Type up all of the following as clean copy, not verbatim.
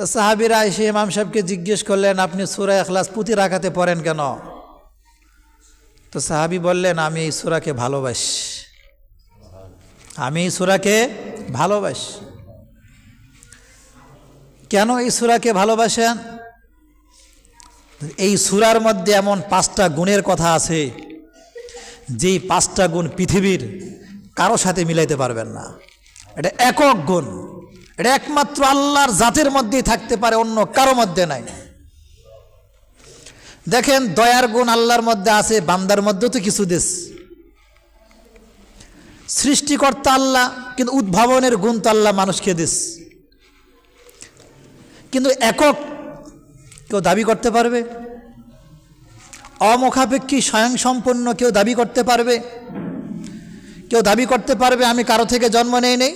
তো সাহাবীরা এসে ইমাম সাহেবকে জিজ্ঞেস করলেন, আপনি সূরা ইখলাস প্রতি রাকাতে পড়েন কেন? তো সাহাবী বললেন, আমি এই সূরাকে ভালোবাসি, আমি এই সূরাকে ভালোবাসি। কেন এই সূরাকে ভালোবাসেন? এই সূরার মধ্যে এমন 5টা গুণের কথা আছে, যেই 5টা গুণ পৃথিবীর কারো সাথে মিলাইতে পারবেন না। এটা একক গুণ, এটা একমাত্র আল্লাহর জাতের মধ্যেই থাকতে পারে, অন্য কারো মধ্যে নাই। দেখেন, দয়ার গুণ আল্লাহর মধ্যে আছে, বান্দার মধ্যেও তো কিছু দেশ। সৃষ্টিকর্তা আল্লাহ, কিন্তু উদ্ভাবনের গুণ তো আল্লাহ মানুষকে দিস। কিন্তু একক কেউ দাবি করতে পারবে? অমুখাপেক্ষী স্বয়ংসম্পন্ন কেউ দাবি করতে পারবে? কেউ দাবি করতে পারবে আমি কারো থেকে জন্ম নেই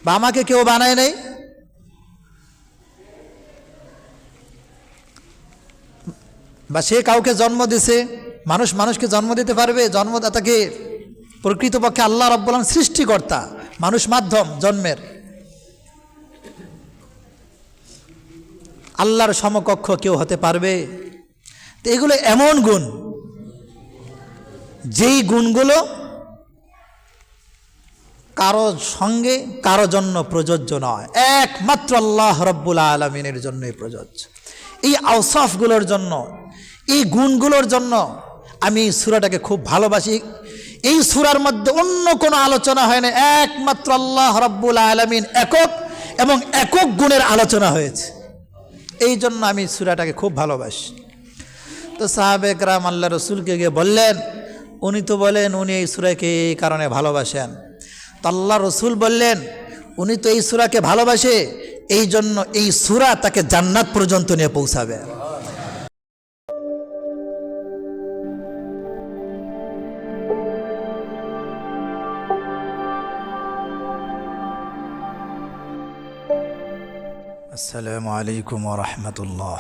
বা আমাকে কেউ বানায় নেই? বা সে কাউকে জন্ম দিছে? মানুষ মানুষকে জন্ম দিতে পারবে? জন্মদাতাকে প্রকৃতপক্ষে আল্লাহ রাব্বুল আলামিন সৃষ্টিকর্তা, মানুষ মাধ্যম জন্মের। আল্লাহর সমকক্ষ কেউ হতে পারবে? তো এগুলো এমন গুণ, যেই গুণগুলো কারো সঙ্গে কারো জন্য প্রযোজ্য নয়, একমাত্র আল্লাহ রাব্বুল আলামিনের জন্যই প্রযোজ্য। এই আওসাফগুলোর জন্য, এই গুণগুলোর জন্য আমি সূরাটাকে খুব ভালোবাসি। এই সূরার মধ্যে অন্য কোনো আলোচনা হয় না, একমাত্র আল্লাহ রাব্বুল আলামিন একক এবং একক গুণের আলোচনা হয়েছে। এই জন্য আমি সূরাটাকে খুব ভালোবাসি। তো সাহাবে কেরাম আল্লাহ রসুলকে গিয়ে বললেন, উনি তো বলেন উনি এই সূরাকে এই কারণে ভালোবাসেন। তো আল্লাহ রসুল বললেন, উনি তো এই সূরাকে ভালোবাসে, এই জন্য এই সূরা তাকে জান্নাত পর্যন্ত নিয়ে পৌঁছাবে। আসসালামু আলাইকুম ওয়া রাহমাতুল্লাহ।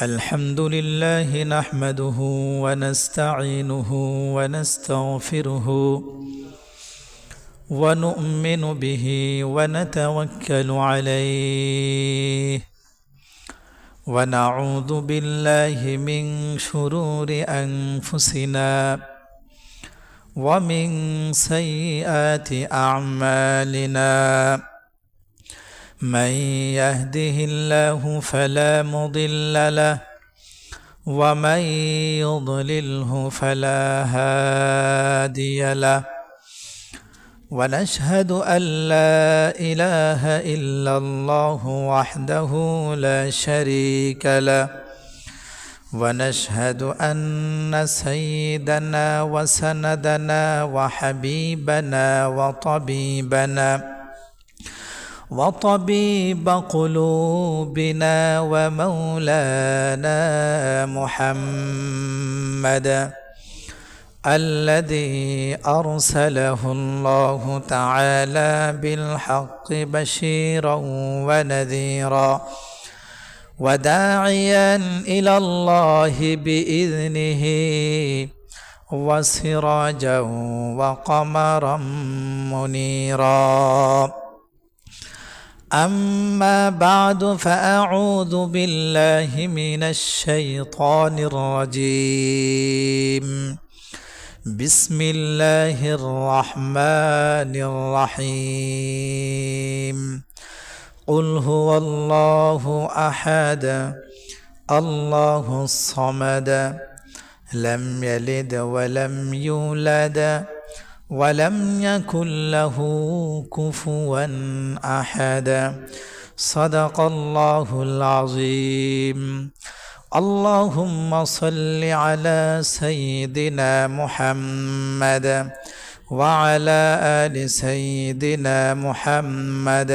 আলহামদুলিল্লাহ নাহমাদুহু ওয়া নাস্তাঈনুহু ওয়া নাস্তাগফিরুহু ওয়া নু'মিনু বিহি ওয়া নাতাওয়াক্কালু আলাইহি ওয়া নাউযু বিল্লাহি মিন শুরুরি আনফুসিনা ومن سيئات أعمالنا من يهده الله فلا مضل له ومن يضلله فلا هادي له ونشهد أن لا إله إلا الله وحده لا شريك له ونشهد أن سيدنا وسندنا وحبيبنا وطبيب قلوبنا ومولانا محمد الذي أرسله الله تعالى بالحق بشيرا ونذيرا وداعيا إلى الله بإذنه وسراجا وقمرا منيرا أما بعد فأعوذ بالله من الشيطان الرجيم بسم الله الرحمن الرحيم قل هو الله أحد الله الصمد لم يلد ولم يولد ولم يكن له كفوا أحد صدق الله العظيم اللهم صل على سيدنا محمد وعلى آل سيدنا محمد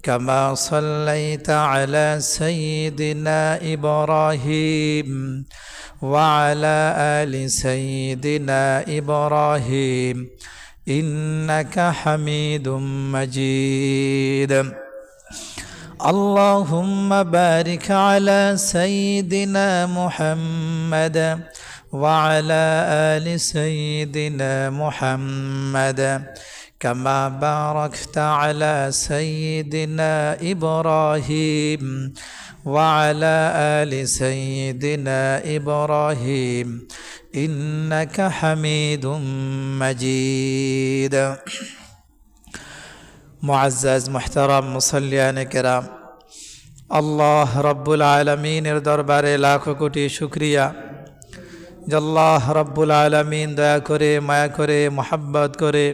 كما صليت على سيدنا إبراهيم وعلى آل سيدنا إبراهيم إنك حميد مجيد اللهم بارك على سيدنا محمد وعلى آل سيدنا محمد كما باركت على سيدنا إبراهيم وعلى آل سيدنا إبراهيم إنك حميد مجيد মুআজ্জাজ মুহতারাম মুসল্লিয়ান কেরাম, আল্লাহ রব্বুল আলমিনের দরবারে লাখো কোটি শুকরিয়া যে আল্লাহ রব্বুল আলমিন দয়া করে, মায়া করে, মোহাব্বত করে,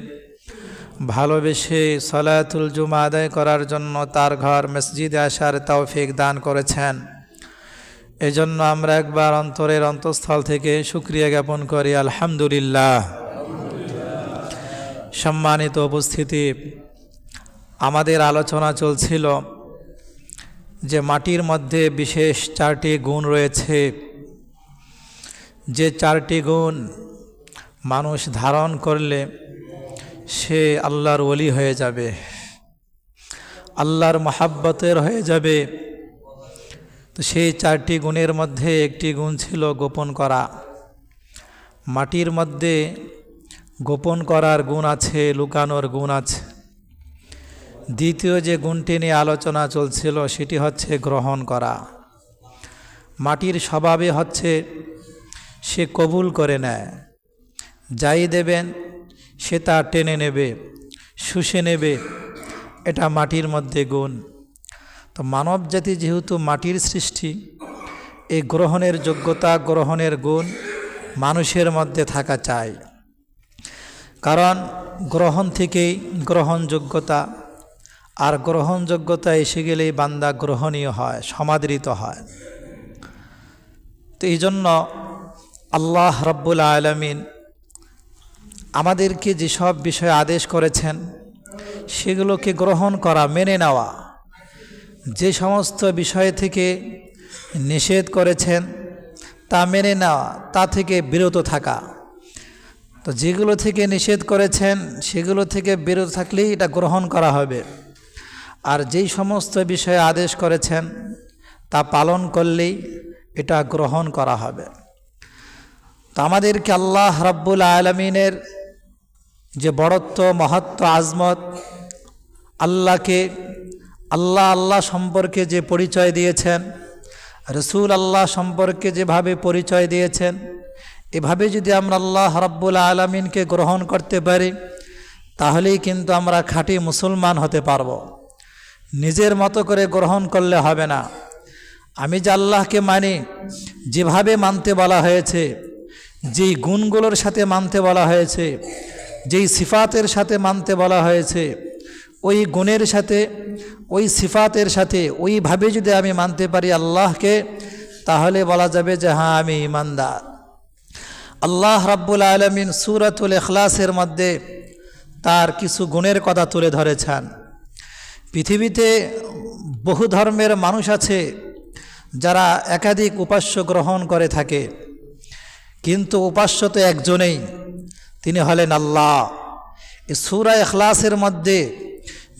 ভালোবেসে সালাতুল জুমা আদায় করার জন্য তার ঘর মসজিদে আসার তৌফিক দান করেছেন। এজন্য আমরা একবার অন্তরের অন্তঃস্থল থেকে শুকরিয়া জ্ঞাপন করি, আলহামদুলিল্লাহ। সম্মানিত উপস্থিতি, আমাদের আলোচনা চলছিল যে মাটির মধ্যে বিশেষ 4টি গুণ রয়েছে, যে 4টি গুণ মানুষ ধারণ করলে সে আল্লাহর ওলি হয়ে যাবে, আল্লাহর মহাব্বতের হয়ে যাবে। তো সেই 4টি গুণের মধ্যে একটি গুণ ছিল গোপন করা। মাটির মধ্যে গোপন করার গুণ আছে, লুকানোর গুণ আছে। দ্বিতীয় যে গুণটি নিয়ে আলোচনা চলছিল সেটি হচ্ছে গ্রহণ করা। মাটির স্বভাবে হচ্ছে সে কবুল করে নেয়, যাই দেবেন সে তা টেনে নেবে, শুষে নেবে, এটা মাটির মধ্যে গুণ। তো মানব জাতি যেহেতু মাটির সৃষ্টি, এই গ্রহণের যোগ্যতা, গ্রহণের গুণ মানুষের মধ্যে থাকা চাই। কারণ গ্রহণ থেকেই গ্রহণযোগ্যতা, আর গ্রহণযোগ্যতা এসে গেলেই বান্দা গ্রহণীয় হয়, সমাদৃত হয়। তো এই জন্য আল্লাহ রব্বুল আলামিন আমাদেরকে যেসব বিষয় আদেশ করেছেন সেগুলোকে গ্রহণ করা, মেনে নেওয়া। যে সমস্ত বিষয় থেকে নিষেধ করেছেন তা মেনে নেওয়া, তা থেকে বিরত থাকা। তো যেগুলো থেকে নিষেধ করেছেন সেগুলো থেকে বিরত থাকলেই এটা গ্রহণ করা হবে, আর যেই সমস্ত বিষয়ে আদেশ করেছেন তা পালন করলেই এটা গ্রহণ করা হবে। তো আমাদেরকে আল্লাহ রাব্বুল আলামিনের যে বড়ত্ব, মহত্ব, আজমত, আল্লাহকে আল্লাহ সম্পর্কে যে পরিচয় দিয়েছেন, রসুল আল্লাহ সম্পর্কে যেভাবে পরিচয় দিয়েছেন, এভাবে যদি আমরা আল্লাহ রাব্বুল আলামিনকে গ্রহণ করতে পারি তাহলেই কিন্তু আমরা খাঁটি মুসলমান হতে পারব। নিজের মতো করে গ্রহণ করলে হবে না। আমি যে আল্লাহকে মানি, যেভাবে মানতে বলা হয়েছে, যেই গুণগুলোর সাথে মানতে বলা হয়েছে, যেই সিফাতের সাথে মানতে বলা হয়েছে, ওই গুণের সাথে, ওই সিফাতের সাথে ওইভাবে যদি আমি মানতে পারি আল্লাহকে, তাহলে বলা যাবে যে হ্যাঁ, আমি ঈমানদার। আল্লাহ রাব্বুল আলামিন সূরাতুল ইখলাসের মধ্যে তার কিছু গুণের কথা তুলে ধরেছেন। পৃথিবীতে বহু ধর্মের মানুষ আছে যারা একাধিক উপাস্য গ্রহণ করে থাকে, কিন্তু উপাস্য তো একজনেই, তিনি হলেন আল্লাহ। এই সূরা ইখলাসের মধ্যে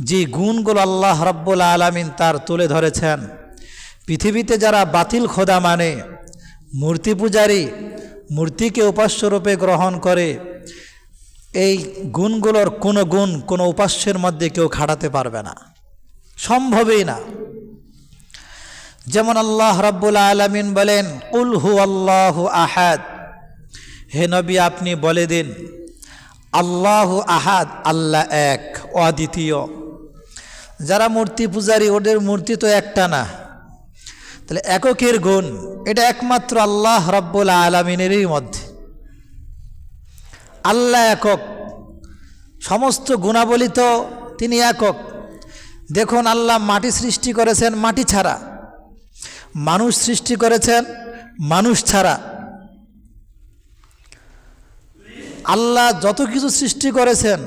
যে গুণগুলো আল্লাহ রাব্বুল আলামিন তার তুলে ধরেছেন, পৃথিবীতে যারা বাতিল খোদা মানে, মূর্তি পূজারী, মূর্তিকে উপাস্যরূপে গ্রহণ করে, এই গুণগুলোর কোনো গুণ কোনো উপাস্যের মধ্যে কেউ খাটাতে পারবে না, সম্ভবই না। যেমন আল্লাহ রাব্বুল আলামিন বলেন, কুল হুয়াল্লাহু আহাদ, হে নবী আপনি বলে দিন আল্লাহু আহাদ, আল্লাহ এক, অদ্বিতীয়। যারা মূর্তি পূজারী ওদের মূর্তি তো একটা না, তাহলে এককের গুণ এটা একমাত্র আল্লাহ রাব্বুল আলামিনেরই মধ্যে। আল্লাহ একক, সমস্ত গুণাবলী তো তিনি একক। দেখুন, আল্লাহ মাটি সৃষ্টি করেছেন মাটি ছাড়া, মানুষ সৃষ্টি করেছেন মানুষ ছাড়া। আল্লাহ যত কিছু সৃষ্টি করেছেন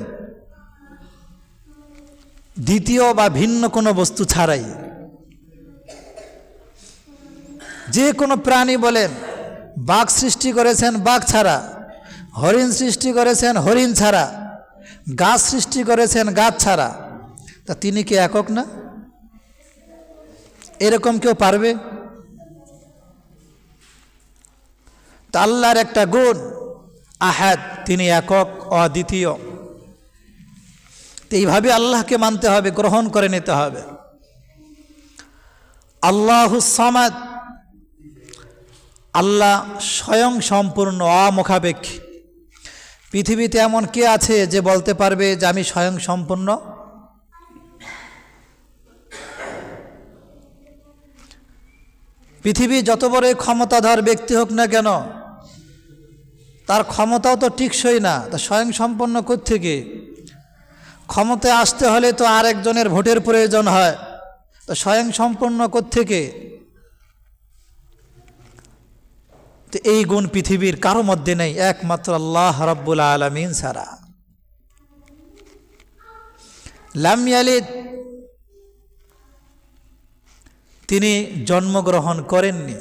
দ্বিতীয় বা ভিন্ন কোনো বস্তু ছাড়াই। যে কোনো প্রাণী বলেন, বাঘ সৃষ্টি করেছেন বাঘ ছাড়া, হরিণ সৃষ্টি করেছেন হরিণ ছাড়া, গাছ সৃষ্টি করেছেন গাছ ছাড়া। তা তিনি কি একক না? এরকম কেউ পারবে? তা আল্লাহর একটা গুণ আহাদ, তিনি একক অদ্বিতীয়। তো এইভাবে আল্লাহকে মানতে হবে, গ্রহণ করে নিতে হবে। আল্লাহুস সামাদ, আল্লাহ স্বয়ং সম্পূর্ণ অমুখাপেক্ষী। পৃথিবীতে এমন কে আছে যে বলতে পারবে যে আমি স্বয়ং সম্পূর্ণ? পৃথিবী যত বড় ক্ষমতাধর ব্যক্তি হোক না কেন, তার ক্ষমতাও তো টিকসই না, তা স্বয়ং সম্পন্ন কোত্থেকে? ক্ষমতায় আসতে হলে তো আর একজনের ভোটের প্রয়োজন হয়, তো স্বয়ং সম্পন্ন কোত্থেকে? তো এই গুণ পৃথিবীর কারো মধ্যে নেই, একমাত্র আল্লাহ রাব্বুল আলামিন ছাড়া। লাম ইয়ালিদ, তিনি জন্মগ্রহণ করেননি।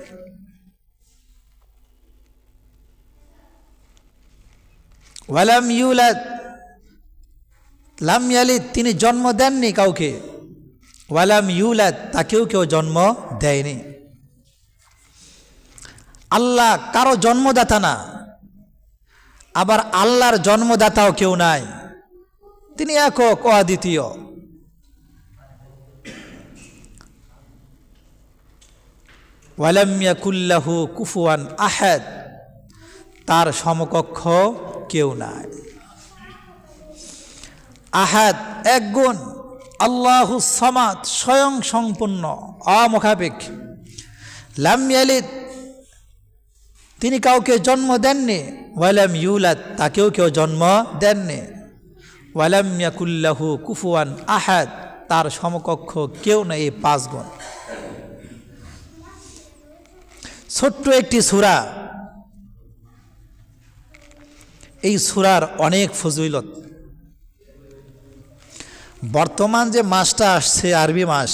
ওয়ালাম ইউলাদ, লাম ইয়ালিদ, তিনি জন্ম দেননি কাউকে। ওয়ালাম ইউলাদ, তাকেও কেউ জন্ম দেয়নি। আল্লাহ কারো জন্মদাতা না, আবার আল্লাহর জন্মদাতাও কেউ নাই, তিনি একক অদ্বিতীয়। ওয়ালাম ইয়াকুল্লাহু কুফুয়ান আহাদ, তার সমকক্ষ কেউ নাই। আহাদ এক গুণ, আল্লাহুস সামাদ স্বয়ং সম্পূর্ণ অমুখাপেক্ষী। লাম ইয়ালিদ, তিনি কাউকে জন্ম দেননি। ওয়ালাম ইউলাদ, তাকেও কেউ জন্ম দেননি। ওয়ালাম ইয়াকুল্লাহু কুফুয়ান আহাদ, তার সমকক্ষ কেউ নেই। এই পাঁচ গুণ। ছোট্ট একটি সূরা, এই সূরার অনেক ফজিলত। বর্তমান যে মাসটা আসছে আরবি মাস,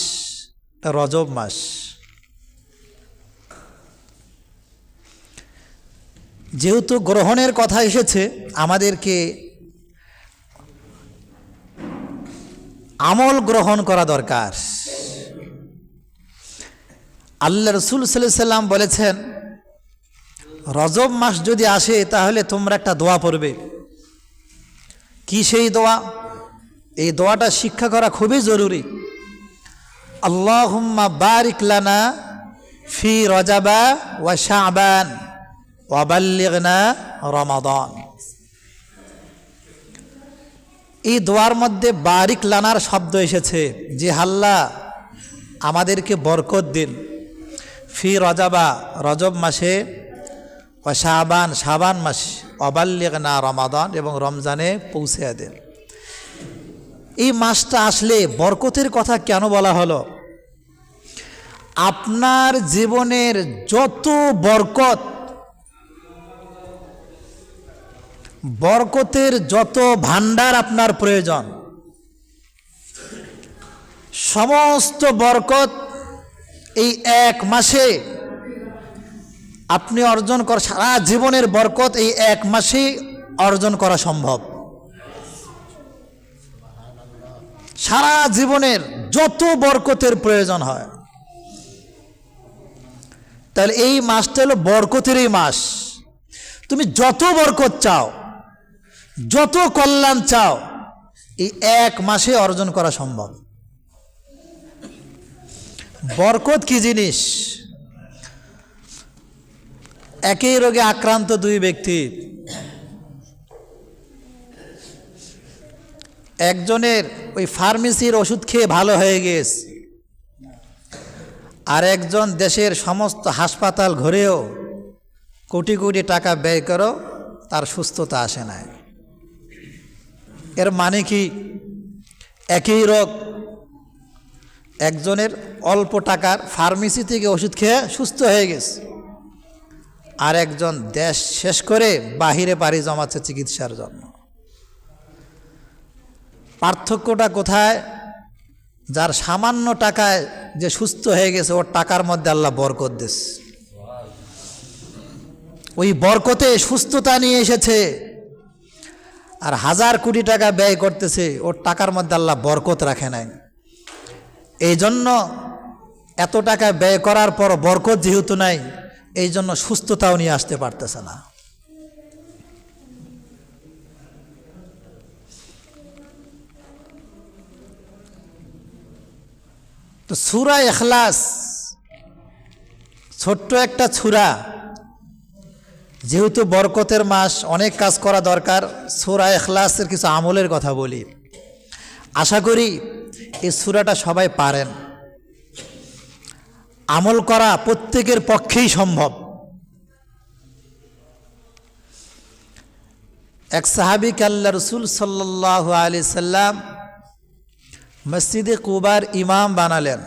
রজব মাস, যেহেতু গ্রহণের কথা এসেছে, আমাদেরকে আমল গ্রহণ করা দরকার। আল্লাহ রাসূল সাল্লাল্লাহু আলাইহি সাল্লাম বলেছেন, রজব মাস যদি আসে তাহলে তোমরা একটা দোয়া পড়বে। কি সেই দোয়া? এই দোয়াটা শিক্ষা করা খুবই জরুরি। আল্লাহুম্মা বারিক লানা ফি রজাবা ওয়া শাবান ওয়া বাল্লিগনা রমাদান। এই দোয়ার মধ্যে বারিক লানার শব্দ এসেছে, যে আল্লাহ আমাদেরকে বরকত দিন, ফি রজাবা রজব মাসে, ওয়া শাবান শাবান মাসে, ওয়া বাল্লিগনা রমাদান এবং রমজানে পৌঁছে দেন। এই মাসটা আসলে বরকতের কথা কেন বলা হলো? আপনার জীবনের যত বরকতের যত ভান্ডার আপনার প্রয়োজন, সমস্ত বরকত এই এক মাসে আপনি অর্জন করা, সারা জীবনের বরকত এই এক মাসেই অর্জন করা সম্ভব। সারা জীবনের যত বরকতের প্রয়োজন হয়, তাহলে এই মাসটা হলো বরকতেরই মাস। তুমি যত বরকত চাও, যত কল্যাণ চাও, এই এক মাসে অর্জন করা সম্ভব। বরকত কি জিনিস? একই রোগে আক্রান্ত দুই ব্যক্তি, একজনের ওই ফার্মেসির ওষুধ খেয়ে ভালো হয়ে গেছে, আর একজন দেশের সমস্ত হাসপাতাল ঘুরেও কোটি কোটি টাকা ব্যয় করো, তার সুস্থতা আসে না। এর মানে কি? একই রোগ, একজনের অল্প টাকার ফার্মেসি থেকে ওষুধ খেয়ে সুস্থ হয়ে গেছে, আর একজন দেশ শেষ করে বাহিরে পাড়ি জমাচ্ছে চিকিৎসার জন্য। পার্থক্যটা কোথায়? যার সামান্য টাকায় যে সুস্থ হয়ে গেছে, ওর টাকার মধ্যে আল্লাহ বরকত দিয়েছে, ওই বরকতে সুস্থতা নিয়ে এসেছে। আর হাজার কোটি টাকা ব্যয় করতেছে, ওর টাকার মধ্যে আল্লাহ বরকত রাখে নাই। এই জন্য এত টাকা ব্যয় করার পর বরকত যেহেতু নাই, এই জন্য সুস্থতাও নিয়ে আসতে পারতেছে না। তো সূরা ইখলাস ছোট্ট একটা সূরা, যেহেতু বরকতের মাস, অনেক কাজ করা দরকার, সূরা ইখলাসের কিছু আমলের কথা বলি। আশা করি এই সূরাটা সবাই পারেন, আমল করা প্রত্যেকের পক্ষেই সম্ভব। এক সাহাবীকে আল্লাহ রাসূল সাল্লাল্লাহু আলাইহি সাল্লাম মসজিদে কুবার ইমাম বানালেন।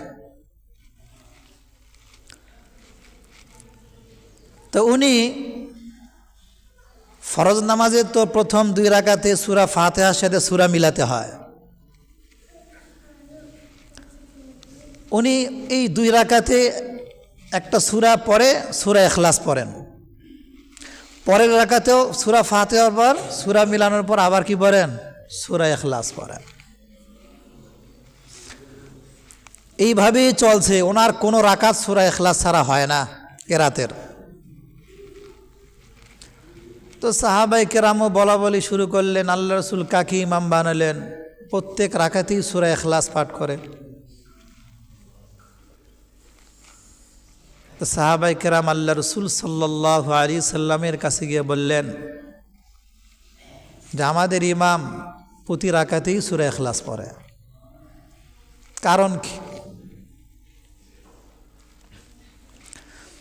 তো উনি ফরজ নামাজে তো প্রথম 2 রাকাতে সূরা ফাতিহার সাথে সূরা মিলাতে হয়। উনি এই 2 রাকাতে একটা সূরা পরে সূরা ইখলাস পড়েন, পরের রাকাতেও সূরা ফাতিহার পর সূরা মিলানোর পর আবার কি পড়েন? সূরা ইখলাস পড়েন। এইভাবেই চলছে, ওনার কোনো রাকাত সূরা ইখলাস ছাড়া হয় না কেরাতের। তো সাহাবাই কেরামও বলা বলি শুরু করলেন, আল্লাহ রাসূল কাকে ইমাম বানালেন? প্রত্যেক রাকাতেই সূরা ইখলাস পাঠ করে। তো সাহাবাই কেরাম আল্লাহ রাসূল সাল্লাল্লাহু আলাইহি সাল্লামের কাছে গিয়ে বললেন যে আমাদের ইমাম প্রতি রাকাতেই সূরা ইখলাস পড়ে, কারণ কি?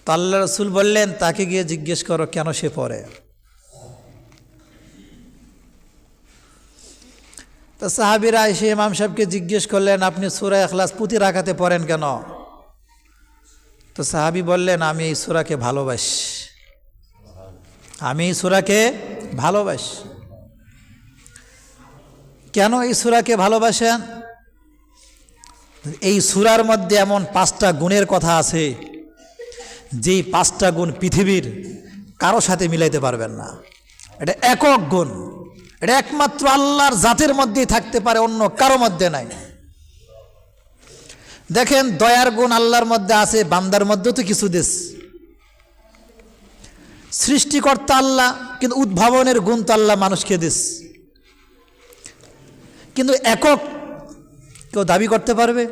তো আল্লাহ রাসূল বললেন তাকে গিয়ে জিজ্ঞেস করো কেন সে পড়ে। তো সাহাবীরা এসে ইমাম সাহেবকে জিজ্ঞেস করলেন আপনি সূরা ইখলাস প্রতি রাকাতে পড়েন কেন? তো সাহাবী বললেন আমি এই সূরাকে ভালোবাসি, আমি এই সূরাকে ভালোবাসি। কেন এই সূরাকে ভালোবাসেন? এই সূরার মধ্যে এমন 5টা গুণের কথা আছে, যেই 5টা গুণ পৃথিবীর কারো সাথে মিলাইতে পারবেন না। এটা একক গুণ, এটা একমাত্র আল্লাহর জাতের মধ্যেই থাকতে পারে, অন্য কারো মধ্যে নাই। দেখেন দয়ার গুণ আল্লাহর মধ্যে আছে, বান্দার মধ্যেও তো কিছু দেশ। সৃষ্টিকর্তা আল্লাহ, কিন্তু উদ্ভাবনের গুণ তো আল্লাহ মানুষকে দেশ। কিন্তু একক কেউ দাবি করতে পারবে?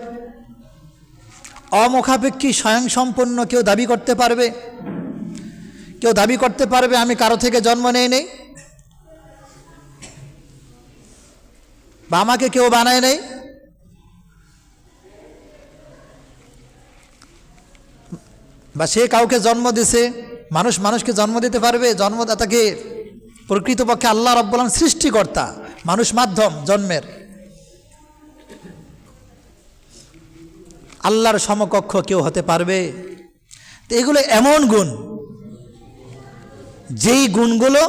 অমুখাপেক্ষী স্বয়ংসম্পন্ন কেউ দাবি করতে পারবে? কেউ দাবি করতে পারবে আমি কারো থেকে জন্ম নেই বা আমাকে কেউ বানায় নেই? বা সে কাউকে জন্ম দিছে? মানুষ মানুষকে জন্ম দিতে পারবে? জন্মদাতাকে প্রকৃতপক্ষে আল্লাহ রাব্বুল আলামিন সৃষ্টিকর্তা, মানুষ মাধ্যম জন্মের। আল্লাহর সমকক্ষ কেউ হতে পারবে? তো এগুলো এমন গুণ, যেই গুণগুলো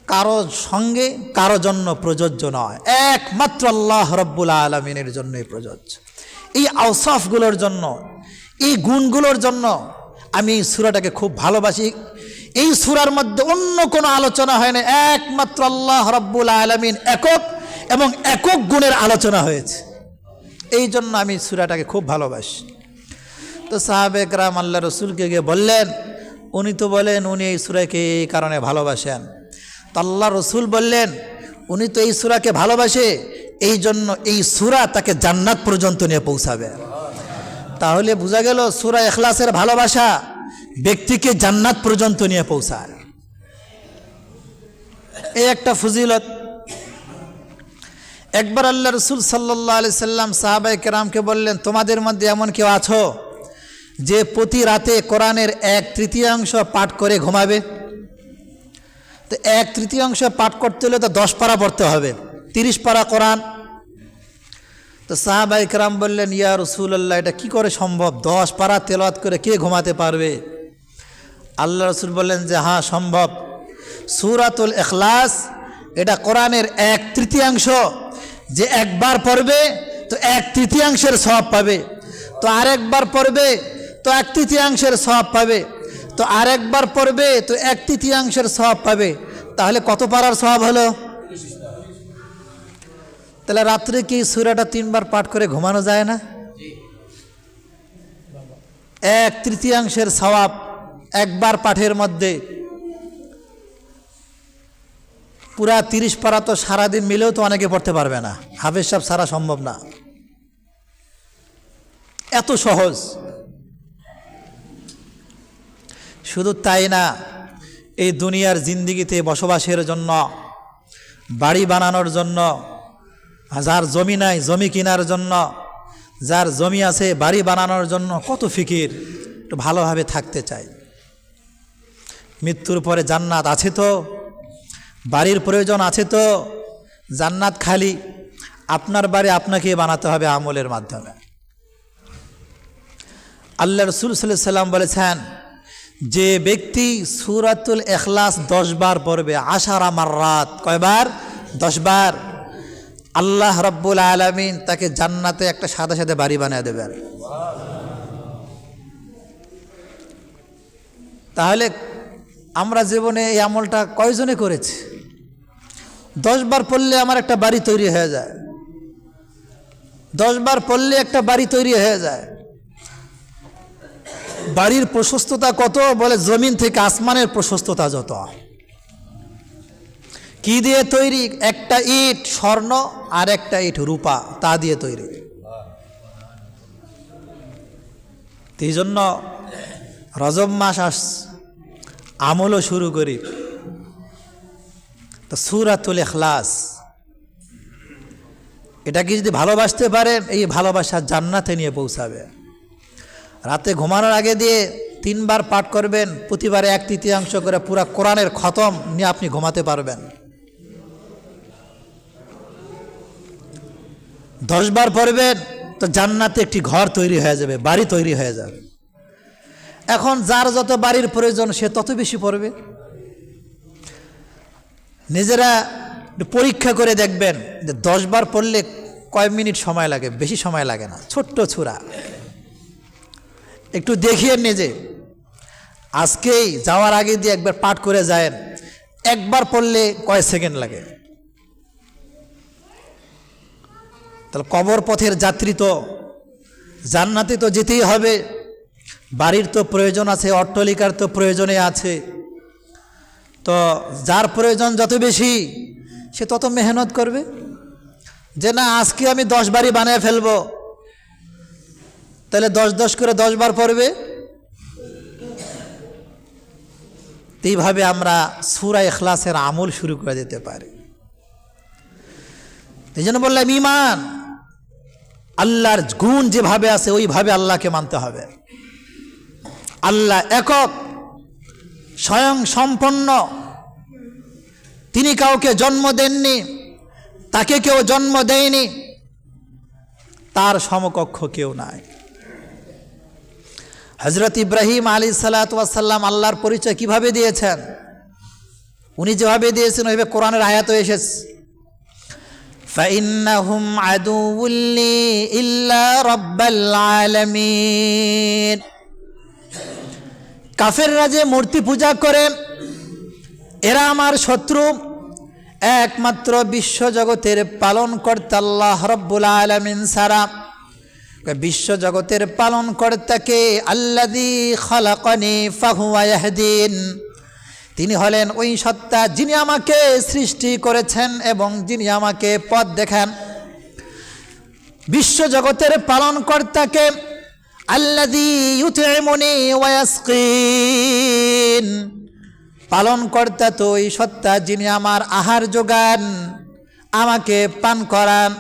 কারো সঙ্গে কারো জন্য প্রযোজ্য নয়, একমাত্র আল্লাহ রাব্বুল আলামিনের জন্যই প্রযোজ্য। এই আওসাফগুলোর জন্য, এই গুণগুলোর জন্য আমি এই সূরাটাকে খুব ভালোবাসি। এই সূরার মধ্যে অন্য কোনো আলোচনা হয় না, একমাত্র আল্লাহ রাব্বুল আলামিন একক এবং একক গুণের আলোচনা হয়েছে। এই জন্য আমি সূরাটাকে খুব ভালোবাসি। তো সাহাবে কেরাম আল্লাহ রাসূলকে গিয়ে বললেন, উনি তো বলেন উনি এই সূরাকে এই কারণে ভালোবাসেন। তো আল্লাহ রাসূল বললেন উনি তো এই সূরাকে ভালোবাসে, এই জন্য এই সূরা তাকে জান্নাত পর্যন্ত নিয়ে পৌঁছাবে। তাহলে বোঝা গেল সূরা ইখলাসের ভালোবাসা ব্যক্তিকে জান্নাত পর্যন্ত নিয়ে পৌঁছায়। এই একটা ফজিলত। একবার আল্লাহ রাসূল সাল্লাল্লাহু আলাইহি সাল্লাম সাহাবায়ে কেরামকে বললেন তোমাদের মধ্যে এমন কেউ আছো যে প্রতি রাতে কোরআনের 1/3 পাঠ করে ঘুমাবে? তো 1/3 পাঠ করতে হলে তো 10 পারা পড়তে হবে, 30 পারা কোরআন। তো সাহাবায়ে কেরাম বললেন ইয়া রাসূলুল্লাহ এটা কি করে সম্ভব? 10 পারা তেলাওয়াত করে কে ঘুমাতে পারবে? আল্লাহ রাসূল বললেন যে হ্যাঁ সম্ভব। সূরাতুল ইখলাস এটা কোরআনের 1/3, যে একবার পড়বে তো 1/3 সওয়াব পাবে, তো আরেকবার পড়বে তো 1/3 সওয়াব পাবে, তো আরেকবার পড়বে তো 1/3 সওয়াব পাবে। তাহলে কত পারার সওয়াব হলো? তাহলে রাত্রে কি সূরাটা 3 বার পাঠ করে ঘুমানো যায় না? 1/3 সওয়াব একবার পাঠের মধ্যে। পুরা 30 পারা তো সারাদিন মিলেও তো অনেকে পড়তে পারবে না, হাফেজ সাহেব সারা সম্ভব না, এত সহজ। শুধু তাই না, এই দুনিয়ার জিন্দিগিতে বসবাসের জন্য, বাড়ি বানানোর জন্য, যার জমি নাই জমি কেনার জন্য, যার জমি আছে বাড়ি বানানোর জন্য কত ফিকির, একটু ভালোভাবে থাকতে চাই। মৃত্যুর পরে জান্নাত আছে তো, বাড়ির প্রয়োজন আছে তো, জান্নাত খালি আপনার বাড়ি আপনাকে বানাতে হবে আমলের মাধ্যমে। আল্লাহ রাসূল সাল্লাল্লাহু আলাইহি ওয়াসাল্লাম বলেছেন, যে ব্যক্তি সূরাতুল ইখলাস 10 বার পড়বে, 10 মাররাত, কয়বার? 10 বার, আল্লাহ রাব্বুল আলামিন তাকে জান্নাতে একটা সাদা সাদা বাড়ি বানিয়ে দেবেন। তাহলে আমরা জীবনে এই আমলটা কয়জনে করেছি? 10 বার পড়লে আমার একটা বাড়ি তৈরি হয়ে যায়, 10 বার পড়লে একটা বাড়ি তৈরি হয়ে যায়। বাড়ির প্রশস্ততা কত? বলে জমিন থেকে আসমানের প্রশস্ততা যত। কি দিয়ে তৈরি? একটা ইট স্বর্ণ আর একটা ইট রূপা, তা দিয়ে তৈরি। এই জন্য রজব মাস আসছে, আমলও শুরু করি। তো সূরাতুল ইখলাস এটাকে যদি ভালোবাসতে পারেন, এই ভালোবাসা জান্নাতে নিয়ে পৌঁছাবে। রাতে ঘুমানোর আগে দিয়ে 3 বার পাঠ করবেন, প্রতিবারে 1/3 করে পুরা কোরআনের খতম নিয়ে আপনি ঘুমাতে পারবেন। 10 বার পড়বেন তো জান্নাতে একটি ঘর তৈরি হয়ে যাবে, বাড়ি তৈরি হয়ে যাবে। এখন যার যত বাড়ির প্রয়োজন সে তত বেশি পড়বে। নিজেরা পরীক্ষা করে দেখবেন যে 10 বার পড়লে কয় মিনিট সময় লাগে? বেশি সময় লাগে না, ছোট্ট ছোরা। একটু দেখিয়ে নিজে, আজকেই যাওয়ার আগে দিয়ে একবার পাঠ করে যায়েন, একবার পড়লে কয় সেকেন্ড লাগে? তাহলে কবর পথের যাত্রী তো জান্নাতে তো যেতেই হবে, বাড়ির তো প্রয়োজন আছে, অট্টালিকার তো প্রয়োজনে আছে। তো যার প্রয়োজন যত বেশি সে তত মেহনত করবে, যে না আজকে আমি 10 বাড়ি বানিয়ে ফেলবো, তাহলে 10 করে 10 বার পড়বে। এইভাবে আমরা সূরা ইখলাসের আমল শুরু করে দিতে পারি। এই জন্য বললাম, ঈমান আল্লাহর গুণ যেভাবে আছে ওইভাবে আল্লাহকে মানতে হবে। আল্লাহ একক, স্বয়ং সম্পন্ন, তিনি কাউকে জন্ম দেননি, তাকে কেউ জন্ম দেয়নি, তার সমকক্ষ কেউ নাই। হযরত ইব্রাহিম আলাইহিসসালাতু ওয়াস সালাম আল্লাহর পরিচয় কিভাবে দিয়েছেন? উনি যেভাবে দিয়েছেন ওইভাবে কোরআনের আয়াতও এসেছে, ফাইন্নাহুম আদুউল লি ইল্লা রাব্বাল আলামিন। কাফেররা যে মূর্তি পূজা করে এরা আমার শত্রু, একমাত্র বিশ্বজগতের পালনকর্তা আল্লাহ রাব্বুল আলামিন ছাড়া। বিশ্বজগতের পালনকর্তাকে আল্লাযী খালাকানি ফাহুয়া ইয়াহদিন, তিনি হলেন ওই সত্তা যিনি আমাকে সৃষ্টি করেছেন এবং যিনি আমাকে পথ দেখান। বিশ্বজগতের পালনকর্তাকে আল্লাযী ইউতঈমুনি ওয়া ইয়াসকিন, পালনকর্তা তো ওই সত্তা যিনি আমার আহার যোগান, আমাকে পান করান।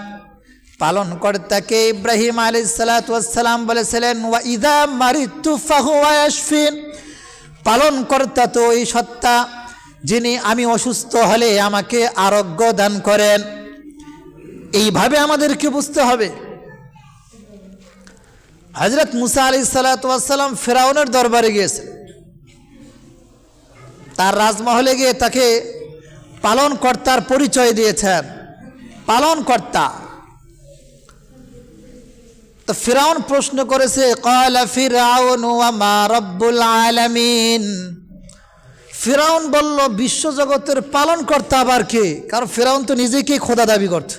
পালনকর্তাকে ইব্রাহিম আলাইহিসসালাতু ওয়াস সালাম বলেছিলেন, ওয়া ইযা মারিতু ফাহুয়া ইয়াশফিন, পালনকর্তা তো ওই সত্তা যিনি আমি অসুস্থ হলে আমাকে আরোগ্য দান করেন। এইভাবে আমাদেরকে বুঝতে হবে। হযরত মুসা আলাইহিসসালাতু ওয়াস সালাম ফিরআউনের দরবারে গিয়েছেন, তার রাজমহলে গিয়ে তাকে পালনকর্তার পরিচয় দিয়েছেন, পালনকর্তা। তো ফিরআউন প্রশ্ন করেছে, ক্বালা ফিরআউন ওয়া মা রাব্বুল আলামিন। ফিরআউন বলল, বিশ্বজগতের পালনকর্তা আবার কে? কারণ ফিরআউন তো নিজেকেই খোদা দাবি করত।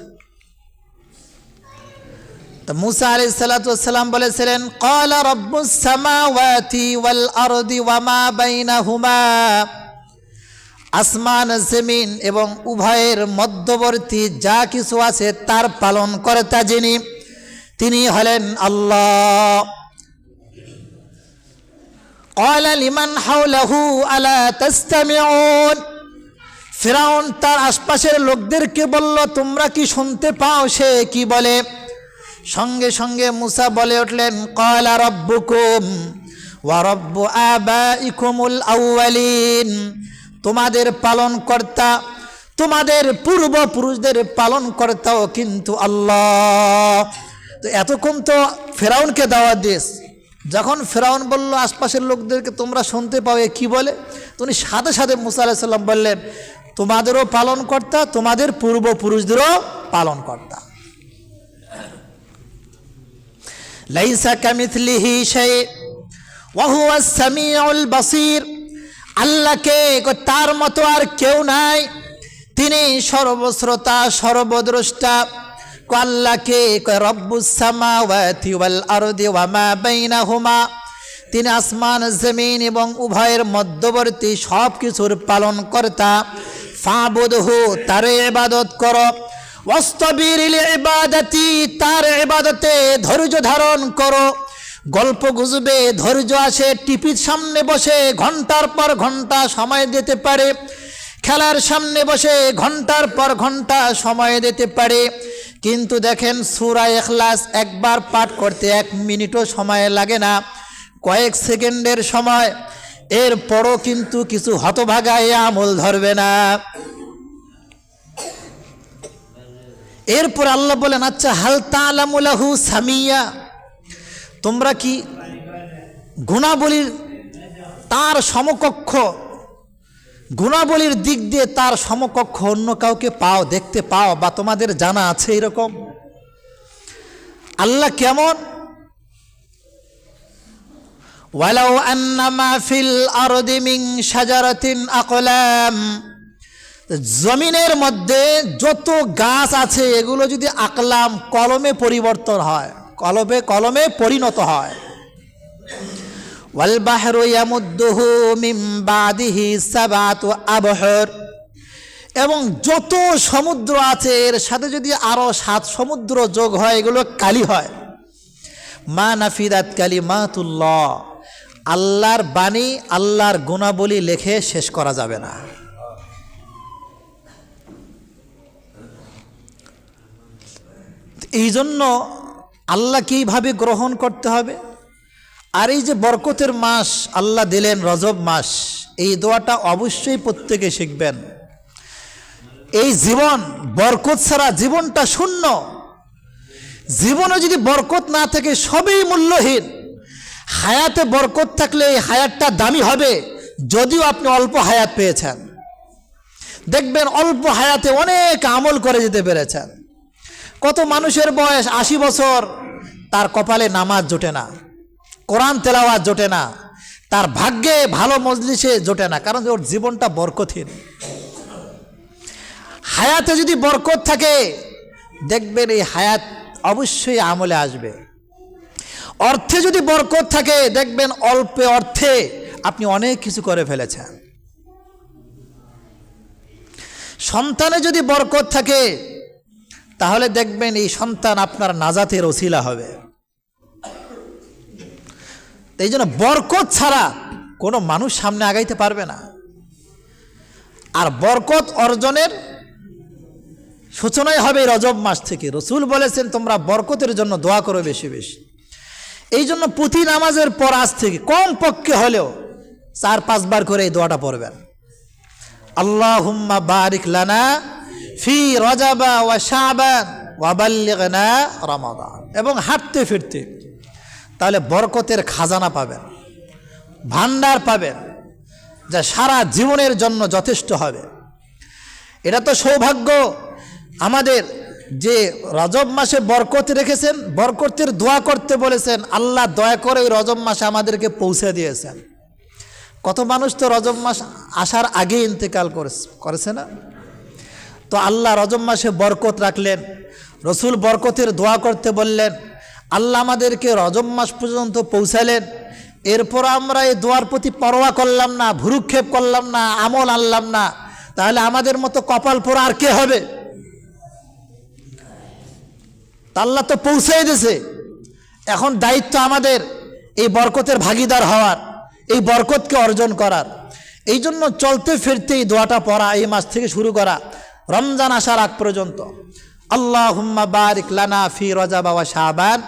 তো তো মুসা আলাইহিস সালাতু ওয়াস সালাম বলেছিলেন, ক্বালা রাব্বুস সামাওয়াতি ওয়াল আরদি ওয়া মা বাইনাহুমা, আসমান জমিন এবং উভয়ের মধ্যবর্তী যা কিছু আছে তার পালন কর্তা যিনি, তিনি হলেন আল্লাহ। ক্বালা লিমান হাওলাহু আলা তাসতামিউন, ফিরাউন তার আশপাশের লোকদেরকে বলল, তোমরা কি শুনতে পাও সে কি বলে? সঙ্গে সঙ্গে মুসা বলে উঠলেন, ক্বালা রাব্বুকুম ওয়া রাব্বু আবাইকুমুল আউয়ালিন, তোমাদের পালনকর্তা, তোমাদের পূর্বপুরুষদের পালনকর্তাও কিন্তু আল্লাহ। তো এতক্ষণ তো ফেরাউনকে দাওয়াত দিস, যখন ফেরাউন বলল আশপাশের লোকদেরকে তোমরা শুনতে পাও এ কি বলে, তো উনি সাথে সাথে মুসা আলাইহিস সালাম বললেন, তোমাদেরও পালনকর্তা, তোমাদের পূর্বপুরুষদেরও পালনকর্তা। লাইসা কামিথলিহি শাই ওয়া হুয়াস সামিউল বাসীর, আল্লাহকে তার মতো আর কেউ নাই, তিনি সর্বশ্রোতা সর্বদ্রষ্টা। আল্লাহকে রব্বুস সামাওয়াতি ওয়াল আরদি ওয়া মা বাইনাহুমা, তিনি আসমান জমিন এবং উভয়ের মধ্যবর্তী সব কিছুর পালন কর্তা। ফাবুদহু, তার ইবাদত করো। ওয়াস্তাবির লিইবাদাতি, তার ইবাদতে ধৈর্য ধারণ করো। গল্প গুজবে ধৈর্য আসে, টিভির সামনে বসে ঘন্টার পর ঘন্টা সময় দিতে পারে, খেলার সামনে বসে ঘন্টার পর ঘন্টা সময় দিতে পারে, কিন্তু দেখেন সূরা ইখলাস একবার পাঠ করতে 1 মিনিটও সময় লাগে না, কয়েক সেকেন্ডের সময়। এরপরও কিন্তু কিছু হতভাগা এ আমল ধরবে না। এরপর আল্লাহ বলেন, আচ্ছা হাল তা'লামু লাহু সামিয়া, তোমরা কি গুণাবলীর তার সমকক্ষ, গুণাবলীর দিক দিয়ে তার সমকক্ষ অন্য কাউকে পাও, দেখতে পাও, বা তোমাদের জানা আছে এরকম? আল্লাহ কেমন? ওয়ালাউ আন্নামা ফিল আরদি মিন শাজারাতিন আকলাম, জমিনের মধ্যে যত গাছ আছে এগুলো যদি আকলাম কলমে পরিবর্তন হয়, কলমে পরিণত হয়। ওয়াল বাহরু ইয়ামুদ্দুহু মিন বাদিহি সাবাতু আবহর, এবং যত সমুদ্র আছে এর সাথে যদি আরো 7 সমুদ্র যোগ হয়, এগুলো কালি হয়। মা নাফিদাত কালিমাতুল্লাহ, আল্লাহর বাণী, আল্লাহর গুণাবলী লেখে শেষ করা যাবে না। এই জন্য আল্লাহকে এইভাবে গ্রহণ করতে হবে। আর এই যে বরকতের মাস আল্লাহ দিলেন রজব মাস, এই দোয়াটা অবশ্যই প্রত্যেকে শিখবেন। এই জীবন বরকত ছাড়া জীবনটা শূন্য, জীবনে যদি বরকত না থাকে সবই মূল্যহীন। হায়াতে বরকত থাকলে এই হায়াতটা দামি হবে, যদিও আপনি অল্প হায়াত পেয়েছেন। দেখবেন অল্প হায়াতে অনেক আমল করে যেতে পেরেছেন। কত মানুষের বয়স 80 বছর, তার কপালে নামাজ জোটে না, কোরআন তেলাওয়াত জোটে না, তার ভাগ্যে ভালো মজলিসে জোটে না, কারণ ওর জীবনটা বরকতহীন। হায়াতে যদি বরকত থাকে দেখবেন এই হায়াত অবশ্যই আমলে আসবে। অর্থে যদি বরকত থাকে দেখবেন অল্প অর্থে আপনি অনেক কিছু করে ফেলেছেন। সন্তানে যদি বরকত থাকে তাহলে দেখবেন এই সন্তান আপনার নাজাতের ওসিলা হবে। এই জন্য বরকত ছাড়া কোনো মানুষ সামনে আগাইতে পারবে না। আর বরকত অর্জনের সূচনাই হবে রজব মাস থেকে। রসুল বলেছেন তোমরা বরকতের জন্য দোয়া করো বেশি বেশি। এই জন্য প্রতি নামাজের পর আজ থেকে কম পক্ষে হলেও 4-5 বার করে এই দোয়াটা পড়বেন। আল্লাহুম্মা বারিক লানা ফি রজাবা ওয়া শাবান ওয়া বাল্লিগনা রমাদান, এবং হাঁটতে ফিরতে, তাহলে বরকতের খাজানা পাবেন, ভান্ডার পাবেন, যা সারা জীবনের জন্য যথেষ্ট হবে। এটা তো সৌভাগ্য আমাদের যে রজব মাসে বরকত রেখেছেন, বরকতের দোয়া করতে বলেছেন। আল্লাহ দয়া করে এই রজব মাসে আমাদেরকে পৌঁছে দিয়েছেন। কত মানুষ তো রজব মাস আসার আগে ইন্তেকাল করেছে না? তো আল্লাহ রজব মাসে বরকত রাখলেন, রসুল বরকতের দোয়া করতে বললেন। আল্লাহ আমাদেরকে রজব মাস পর্যন্ত পৌঁছালেন, এরপর আমরা এই দোয়ার প্রতি পরোয়া করলাম না, ভ্রুক্ষেপ করলাম না, আমল আনলাম না, তাহলে আমাদের মতো কপাল পোড়া আর কে হবে? আল্লাহ তো পৌঁছাই দিয়েছে, এখন দায়িত্ব আমাদের এই বরকতের ভাগিদার হওয়ার, এই বরকতকে অর্জন করার। এই জন্য চলতে ফিরতে এই দোয়াটা পড়া, এই মাস থেকে শুরু করা রমজান আসার আগ পর্যন্ত। আল্লাহুম্মা বারিক লানা ফি রজব ওয়া শাবান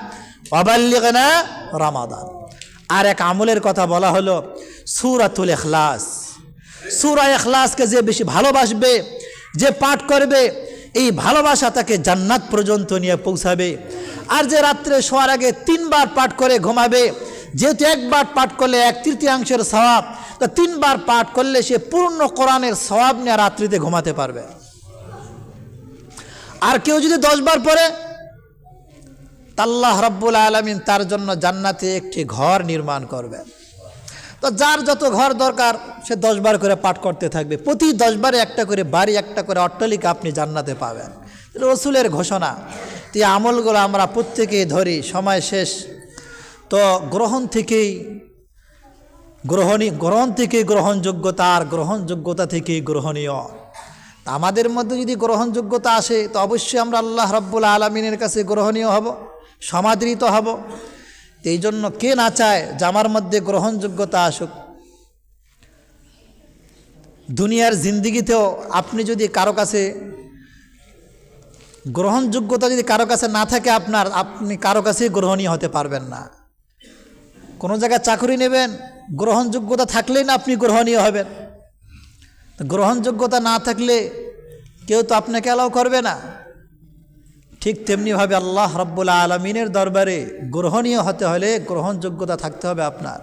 ওয়া বাল্লিগনা রমাদান। আর এক আমলের কথা বলা হলো সূরাতুল ইখলাস। সূরা ইখলাসকে যে বেশি ভালোবাসবে, যে পাঠ করবে, এই ভালোবাসা তাকে জান্নাত পর্যন্ত নিয়ে পৌঁছাবে। আর যে রাত্রে শোয়ার আগে 3 বার পাঠ করে ঘুমাবে, যেহেতু একবার পাঠ করলে 1/3 সওয়াব, তো 3 বার পাঠ করলে সে পূর্ণ কোরআনের সওয়াব নিয়ে রাত্রিতে ঘুমাতে পারবে। আর কেউ যদি 10 বার পড়ে, আল্লাহ রাব্বুল আলামিন তার জন্য জান্নাতে একটি ঘর নির্মাণ করবেন। তো যার যত ঘর দরকার সে 10 বার করে পাঠ করতে থাকবে, প্রতি 10 বারে একটা করে বাড়ি, একটা করে অট্টালিকা আপনি জান্নাতে পাবেন। রাসূলের ঘোষণা। তো এই আমলগুলো আমরা প্রত্যেকেই ধরি, সময় শেষ। তো গ্রহণ থেকেই গ্রহণযোগ্যতা, আর গ্রহণযোগ্যতা থেকেই গ্রহণীয়। আমাদের মধ্যে যদি গ্রহণযোগ্যতা আসে, তো অবশ্যই আমরা আল্লাহ রাব্বুল আলামিনের কাছে গ্রহণীয় হব, সমাদৃত হব। এই জন্য কে না চায় যে আমার মধ্যে গ্রহণযোগ্যতা আসুক? দুনিয়ার জিন্দিগিতেও আপনি যদি কারো কাছে গ্রহণযোগ্যতা যদি কারো কাছে না থাকে, আপনি কারো কাছেই গ্রহণীয় হতে পারবেন না। কোনো জায়গায় চাকরি নেবেন, গ্রহণযোগ্যতা থাকলেই না আপনি গ্রহণীয় হবেন। গ্রহণযোগ্যতা না থাকলে কেউ তো আপনাকে অ্যালাউ করবে না। ঠিক তেমনিভাবে আল্লাহ রাব্বুল আলামিনের দরবারে গ্রহণীয় হতে হলে গ্রহণযোগ্যতা থাকতে হবে আপনার।